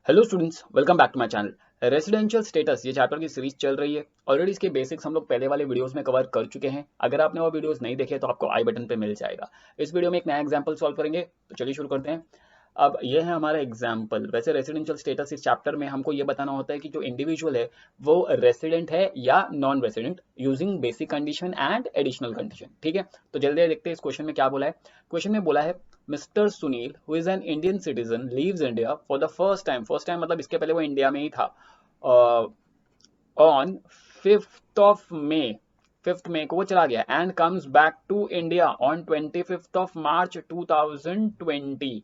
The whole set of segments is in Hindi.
Hello students, welcome back to my channel. Residential status ये चैप्टर की सीरीज चल रही है। ऑलरेडी इसके बेसिक्स हम लोग पहले वाले वीडियोस में कवर कर चुके हैं। अगर आपने वो वीडियोस नहीं देखे तो आपको आई बटन पे मिल जाएगा। इस वीडियो में एक नया एग्जांपल सॉल्व करेंगे, तो चलिए शुरू करते हैं। अब ये है हमारा एग्जांपल। वैसे रेसिडेंशियल स्टेटस इस चैप्टर में हमको ये बताना होता है कि जो इंडिविजुअल है वो रेसिडेंट है या non resident, using basic condition and additional condition. ठीक है, तो जल्दी देखते हैं इस क्वेश्चन में क्या बोला है। क्वेश्चन में बोला है mister Sunil who is an Indian citizen leaves India for the first time मतलब इसके पहले वो इंडिया में ही था, ऑन 5 मई को वो चला गया and comes back to India on 25 March 2020।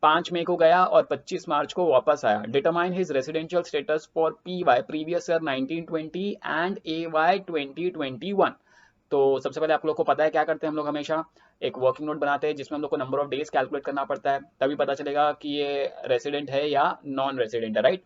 5 मई को गया और 25 मार्च को वापस आया। Determine his residential status for P Y previous year 1920 and A Y 2021। तो सबसे पहले आप लोग को पता है क्या करते हैं हम लोग हमेशा एक वर्किंग नोट बनाते हैं जिसमें हम लोग को नंबर ऑफ डेज कैलकुलेट करना पड़ता है, तभी पता चलेगा कि ये रेसिडेंट है या नॉन रेसिडेंट है, राइट।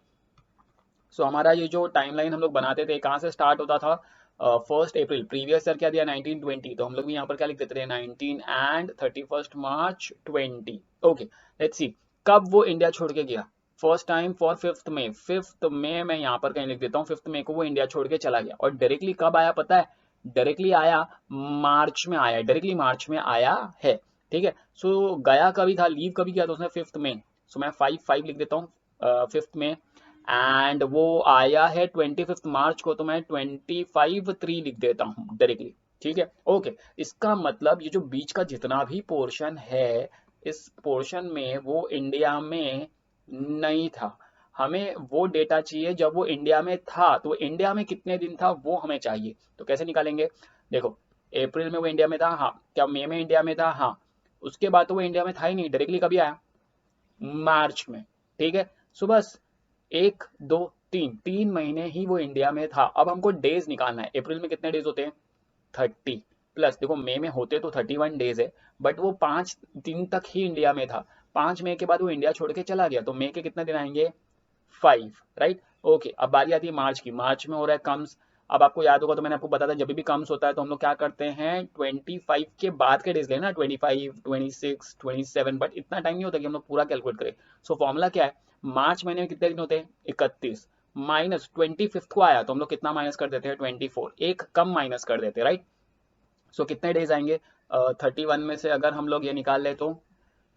सो हमारा ये जो टाइमलाइन हम लोग बनाते थे कहाँ से स्टार्ट होता था। 1 अप्रैल, प्रीवियस ईयर क्या दिया 1920, तो हम लोग भी यहाँ पर क्या लिख देते थे 19 and 31 March 20। Okay, let's see कब वो इंडिया छोड़ के गया। फर्स्ट टाइम फॉर 5 मई, 5 मई मैं यहाँ पर कहीं लिख देता हूँ। 5 मई को वो इंडिया छोड़ के चला गया और डायरेक्टली कब आया पता है, डायरेक्टली आया मार्च में आया, डायरेक्टली मार्च में आया है। ठीक है, सो गया कभी था, लीव कभी किया था उसने 5 मई। सो मैं 5 लिख देता हूँ 5 मई, एंड वो आया है 25 मार्च को, तो मैं 25 3 लिख देता हूँ डायरेक्टली। ठीक है, ओके। इसका मतलब ये जो बीच का जितना भी पोर्शन है, इस पोर्शन में वो इंडिया में नहीं था। हमें वो डेटा चाहिए जब वो इंडिया में था, तो इंडिया में कितने दिन था वो हमें चाहिए। तो कैसे निकालेंगे, देखो अप्रैल में वो इंडिया में था, हाँ। क्या मई में इंडिया में था, हाँ। उसके बाद तो वो इंडिया में था ही नहीं, डायरेक्टली कभी आया, मार्च में। ठीक है, सो बस 1 2 3 3 महीने ही वो इंडिया में था। अब हमको डेज निकालना है। अप्रैल में कितने डेज होते हैं, 30 प्लस, देखो मई में होते तो 31 डेज है, बट वो 5 दिन तक ही इंडिया में था। 5 मई के बाद वो इंडिया छोड़ के चला गया, तो मई के कितने दिन आएंगे, 5, राइट। ओके, अब बारी आती है मार्च की। मार्च में हो रहा है कम्स। अब आपको याद होगा तो मैंने आपको बताया था जब भी कम्स होता है तो हम लोग क्या करते हैं 25 के बाद के डेज लेना, 25 26 27, बट इतना टाइम नहीं होता कि हम लोग पूरा कैलकुलेट करें। सो फॉर्मूला क्या है, मार्च महीने में कितने दिन होते हैं, 31, माइनस 25 को आया तो हम लोग कितना माइनस कर देते हैं, 24, एक कम माइनस कर देते हैं, राइट। सो कितने डेज आएंगे, 31 में से अगर हम लोग ये निकाल ले तो,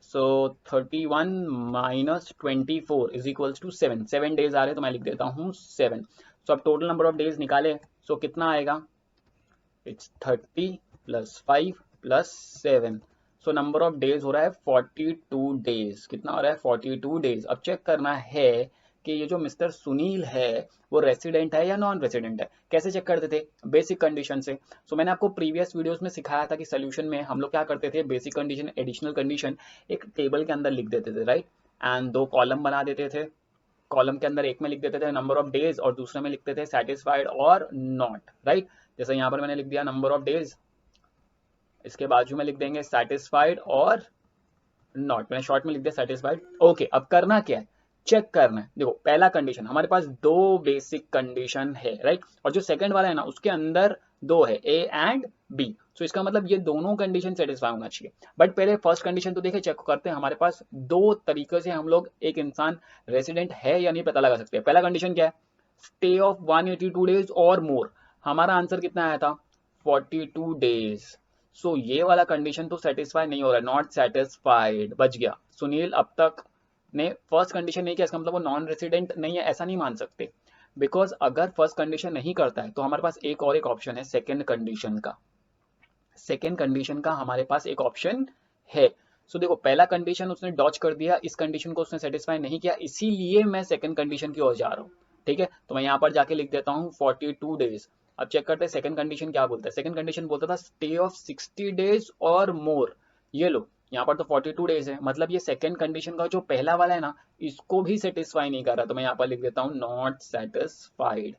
so 31 minus 24 is equals to 7, 7 days आ रहे हैं तो मैं लिख देता हूँ 7। सो अब टोटल नंबर ऑफ डेज निकाले, सो कितना आएगा, it's 30 plus 5 plus 7। So number of days हो रहा है 42 डेज। कितना हो रहा है, 42 डेज। अब चेक करना है कि ये जो मिस्टर सुनील है वो रेसिडेंट है या नॉन रेसिडेंट है। कैसे चेक करते थे, बेसिक कंडीशन से। सो मैंने आपको प्रीवियस वीडियोस में सिखाया था कि सोल्यूशन में हम लोग क्या करते थे, बेसिक कंडीशन एडिशनल कंडीशन एक टेबल के अंदर लिख देते थे, राइट। एंड दो कॉलम बना देते थे। कॉलम के अंदर एक में लिख देते थे नंबर ऑफ डेज और दूसरे में लिखते थे सेटिस्फाइड और नॉट, राइट। जैसे यहाँ पर मैंने लिख दिया नंबर ऑफ डेज, इसके बाजू में लिख देंगे सेटिस्फाइड और नॉट, मैंने शॉर्ट में लिख दिया सेटिस्फाइड। ओके, अब करना क्या है, चेक करना है। देखो पहला कंडीशन, हमारे पास दो बेसिक कंडीशन है, राइट। और जो सेकंड वाला है ना उसके अंदर दो है, ए एंड बी। सो इसका मतलब ये दोनों कंडीशन सेटिस्फाई होना चाहिए। बट पहले फर्स्ट कंडीशन तो देखे, चेक करते हैं हमारे पास दो तरीके से हम लोग एक इंसान रेसिडेंट है या नहीं पता लगा सकते हैं। पहला कंडीशन क्या है, स्टे ऑफ 182 डेज और मोर। हमारा आंसर कितना आया था, 42 डेज। सो ये वाला कंडीशन तो सेटिस्फाई नहीं हो रहा है, नॉट सेटिस्फाइड, बच गया। सुनील अब तक ने फर्स्ट कंडीशन नहीं किया, इसका मतलब वो नॉन रेसिडेंट नहीं है, ऐसा नहीं मान सकते। बिकॉज अगर फर्स्ट कंडीशन नहीं करता है तो हमारे पास एक और एक ऑप्शन है सेकेंड कंडीशन का। सेकेंड कंडीशन का हमारे पास एक ऑप्शन है। सो देखो पहला कंडीशन उसने डॉच कर दिया, इस कंडीशन को उसने सेटिस्फाई नहीं किया, इसीलिए मैं सेकेंड कंडीशन की ओर जा रहा हूँ। ठीक है, तो मैं यहाँ पर जाके लिख देता हूँ 42 डेज। अब चेक करते हैं सेकंड कंडीशन क्या बोलता है। सेकंड कंडीशन बोलता था स्टे ऑफ 60 डेज और मोर। ये लो, यहाँ पर तो 42 डेज है, मतलब ये सेकंड कंडीशन का जो पहला वाला है ना इसको भी सेटिस्फाई नहीं कर रहा, तो मैं यहाँ पर लिख देता हूँ नॉट सेटिस्फाइड,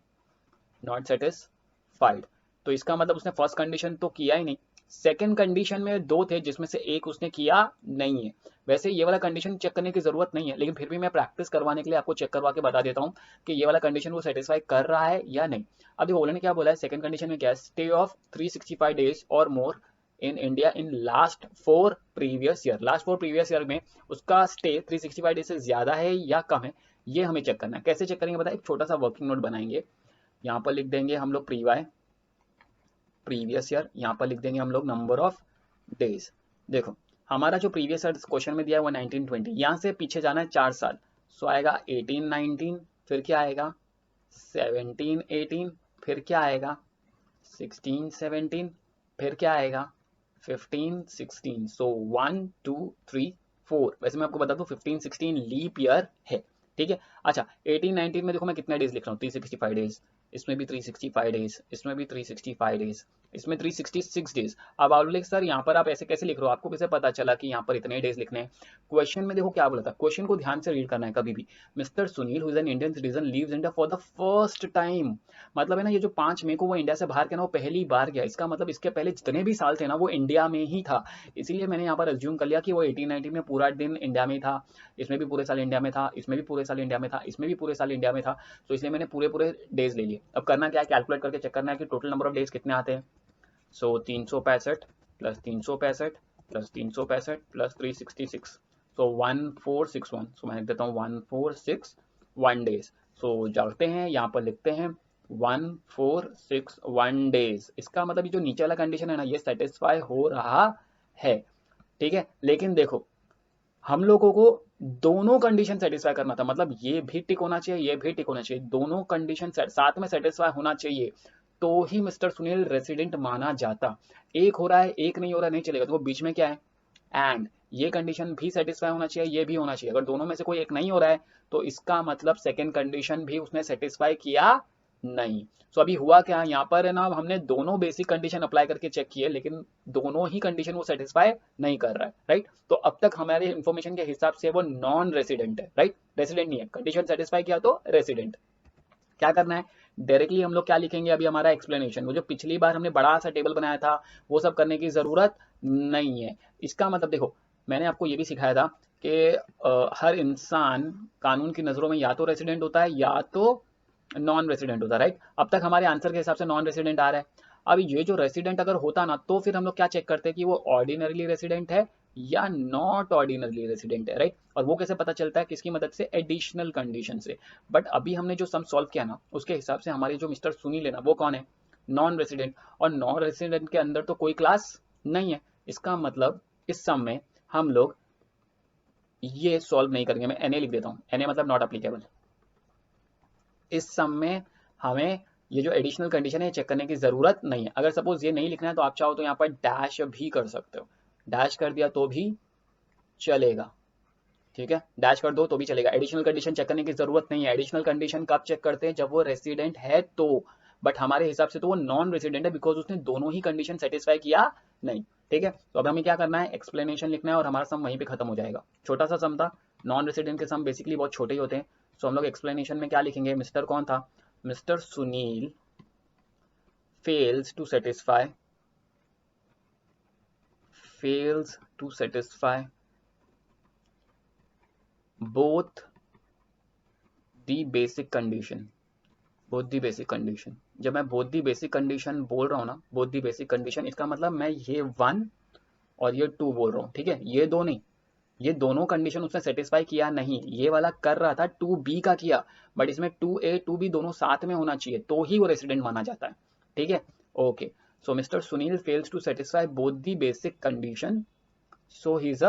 नॉट सेटिस्फाइड। तो इसका मतलब उसने फर्स्ट कंडीशन तो किया ही नहीं। सेकंड कंडीशन में दो थे जिसमें से एक उसने किया नहीं है। वैसे ये वाला कंडीशन चेक करने की जरूरत नहीं है, लेकिन फिर भी मैं प्रैक्टिस करवाने के लिए आपको चेक करवा के बता देता हूँ कि ये वाला कंडीशन वो सेटिस्फाई कर रहा है या नहीं। अब देखो उन्होंने क्या बोला है, सेकंड कंडीशन में क्या है, स्टे ऑफ 365 डेज और more in India in last 4 previous year. Last 4 previous year में उसका स्टे 365 डेज से ज्यादा है या कम है, ये हमें चेक करना है। कैसे चेक करेंगे बताए, एक छोटा सा वर्किंग नोट बनाएंगे, यहाँ पर लिख देंगे हम लोग प्रीवियस ईयर, यहाँ पर लिख देंगे हम लोग नंबर ऑफ डेज। देखो हमारा जो प्रीवियस ईयर क्वेश्चन में दिया है वो 1920, यहाँ से पीछे जाना है 4 साल, सो आएगा 1819, फिर क्या आएगा 1718, फिर क्या आएगा 1617, फिर क्या आएगा 1516, सो 1 2 3 4। वैसे मैं आपको बता दूं 1516 लीप ईयर है, ठीक है। अच्छा 1819 में देखो मैं कितने डेज लिख रहा हूँ, 365 डेज, इसमें भी 365 डेज, इसमें भी 365 डेज, इसमें 366 डेज। अब आप बोले सर यहाँ पर आप ऐसे कैसे लिख रहे हो, आपको कैसे पता चला कि यहाँ पर इतने डेज लिखने हैं। क्वेश्चन में देखो क्या बोला था, क्वेश्चन को ध्यान से रीड करना है कभी भी। Mister Sunil who is an Indian citizen leaves India for the first time, मतलब है ना ये जो 5 मई को वो इंडिया से बाहर गया ना, वो पहली बार गया, इसका मतलब इसके पहले जितने भी साल थे ना वो इंडिया में ही था। इसीलिए मैंने यहाँ पर अज्यूम कर लिया कि वो 1819 में पूरा दिन इंडिया में ही था, इसमें भी पूरे साल इंडिया में था, इसमें भी पूरे साल इंडिया में था, इसमें भी पूरे साल इंडिया में था, तो इसलिए मैंने पूरे पूरे डेज ले लिए। अब करना क्या है, कैलकुलेट करके चेक करना है कि टोटल नंबर ऑफ डेज कितने आते हैं। सो 365 प्लस 365 प्लस 365 प्लस 366, सो 1461, सो मैं लिख देता हूँ 1461 डेज। सो जाते हैं यहाँ पर लिखते हैं 1461 डेज, इसका मतलब ये जो नीचे वाला कंडीशन है ना ये सेटिस्फाई हो रहा है, ठीक है। लेकिन देखो हम लोगों को दोनों कंडीशन सेटिस्फाई करना था, मतलब ये भी टिक होना चाहिए, ये भी टिक होना चाहिए, दोनों कंडीशन साथ में सेटिस्फाई होना चाहिए, तो ही मिस्टर सुनील रेसिडेंट माना जाता। एक हो रहा है एक नहीं हो रहा नहीं चलेगा, तो वो बीच में क्या है एंड, ये कंडीशन भी सेटिस्फाई होना चाहिए, ये भी होना चाहिए। अगर दोनों में से कोई एक नहीं हो रहा है तो इसका मतलब सेकंड कंडीशन भी उसने सेटिस्फाई किया नहीं। सो अभी हुआ क्या यहाँ पर है ना, हमने दोनों बेसिक कंडीशन अप्लाई करके चेक किए लेकिन दोनों ही कंडीशन वो सेटिस्फाई नहीं कर रहा है, राइट। तो अब तक हमारे इन्फॉर्मेशन के हिसाब से वो नॉन रेसिडेंट है, राइट, रेसिडेंट नहीं है। कंडीशन सेटिस्फाई किया तो रेसिडेंट। क्या करना है, डायरेक्टली हम लोग क्या लिखेंगे, अभी हमारा एक्सप्लेनेशन, वो जो पिछली बार हमने बड़ा सा टेबल बनाया था वो सब करने की जरूरत नहीं है। इसका मतलब देखो मैंने आपको ये भी सिखाया था कि हर इंसान कानून की नजरों में या तो रेसिडेंट होता है या तो नॉन रेसिडेंट होता है, राइट। अब तक हमारे आंसर के हिसाब से नॉन रेसिडेंट आ रहा है। अब ये जो रेसिडेंट अगर होता ना तो फिर हम लोग क्या चेक करते हैं कि वो ऑर्डिनरली रेसिडेंट है या नॉट ऑर्डिनरली रेसिडेंट है, राइट। और वो कैसे पता चलता है, किसकी मदद से, एडिशनल कंडीशन से। बट अभी हमने जो सम सॉल्व किया ना उसके हिसाब से हमारे जो मिस्टर सुनील है ना वो कौन है, नॉन रेसिडेंट, और नॉन रेसिडेंट के अंदर तो कोई क्लास नहीं है। इसका मतलब इस सम में हम लोग ये सॉल्व नहीं करेंगे, मैं एनए लिख देता हूँ, एनए मतलब नॉट अप्लीकेबल। इस सम में हमें ये जो एडिशनल कंडीशन है चेक करने की जरूरत नहीं है। अगर सपोज ये नहीं लिखना है तो आप चाहो तो यहाँ पर डैश भी कर सकते हो, डैश कर दिया तो भी चलेगा, ठीक है, डैश कर दो तो भी चलेगा। एडिशनल कंडीशन चेक करने की जरूरत नहीं है। एडिशनल कंडीशन कब चेक करते हैं, जब वो रेसिडेंट है तो, बट हमारे हिसाब से तो वो नॉन रेसिडेंट है बिकॉज उसने दोनों ही कंडीशन सेटिस्फाई किया नहीं, ठीक है। तो अब हमें क्या करना है, एक्सप्लेनेशन लिखना है और हमारा सम वहीं पे खत्म हो जाएगा। छोटा सा सम था, नॉन रेसिडेंट के सम बेसिकली बहुत छोटे ही होते हैं। सो हम लोग एक्सप्लेनेशन में क्या लिखेंगे, मिस्टर कौन था, mister Sunil fails to satisfy both the basic condition, जब मैं both the basic condition बोल रहा हूँ ना, both the basic condition, इसका मतलब मैं ये 1 और ये 2 बोल रहा हूँ, ठीक है। ये दो नहीं, ये दोनों कंडीशन उसने सेटिस्फाई किया नहीं, ये वाला कर रहा था 2B का किया, बट इसमें 2A 2B दोनों साथ में होना चाहिए तो ही वो रेसिडेंट माना जाता है, ठीक है। Okay, so Mr. Sunil fails to satisfy both the basic condition, so he is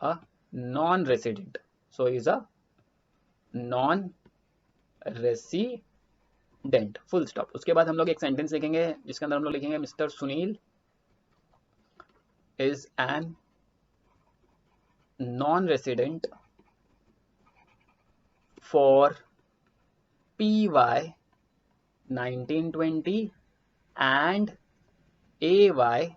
a non-resident, so he is a non-resident, full stop। उसके बाद हम लोग एक सेंटेंस लिखेंगे जिसके अंदर हम लोग लिखेंगे mister Sunil is an non-resident for PY 1920 and AY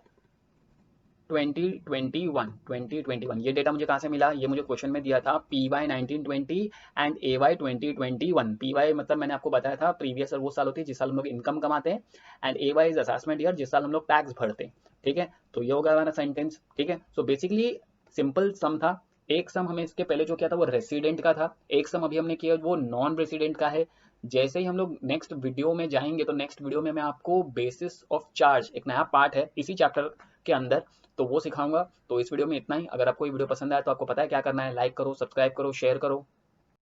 2021। ये डेटा मुझे कहाँ से मिला, ये मुझे क्वेश्चन में दिया था, PY 1920 एंड AY 2021। PY मतलब मैंने आपको बताया था प्रीवियस ईयर वो साल होती है जिस साल हम लोग इनकम कमाते हैं, and AY is assessment year जिस साल हम लोग टैक्स भरते हैं, ठीक है। तो ये होगा हमारा सेंटेंस, ठीक है। सो बेसिकली सिंपल सम था। एक सम हमें इसके पहले जो किया था वो रेसिडेंट का था, एक सम अभी हमने किया वो नॉन रेसिडेंट का है। जैसे ही हम लोग नेक्स्ट वीडियो में जाएंगे तो नेक्स्ट वीडियो में मैं आपको बेसिस ऑफ चार्ज, एक नया पार्ट है इसी चैप्टर के अंदर, तो वो सिखाऊंगा। तो इस वीडियो में इतना ही। अगर आपको ये वीडियो पसंद आया तो आपको पता है क्या करना है, लाइक करो, सब्सक्राइब करो, शेयर करो।